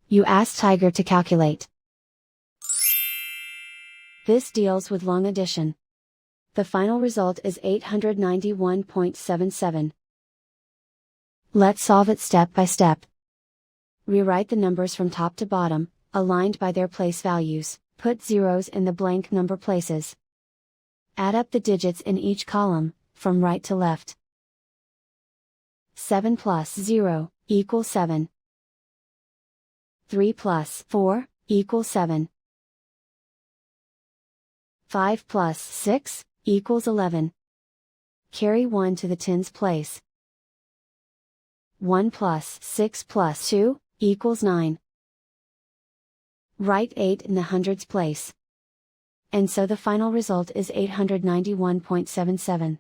You ask Tiger to calculate. This deals with long addition. The final result is 891.77. Let's solve it step by step. Rewrite the numbers from top to bottom, aligned by their place values. Put zeros in the blank number places. Add up the digits in each column, from right to left. 7 plus 0 equals 7. 3 plus 4 equals 7. 5 plus 6 equals 11. Carry 1 to the tens place. 1 plus 6 plus 2 equals 9. Write 8 in the hundreds place. And so the final result is 891.77.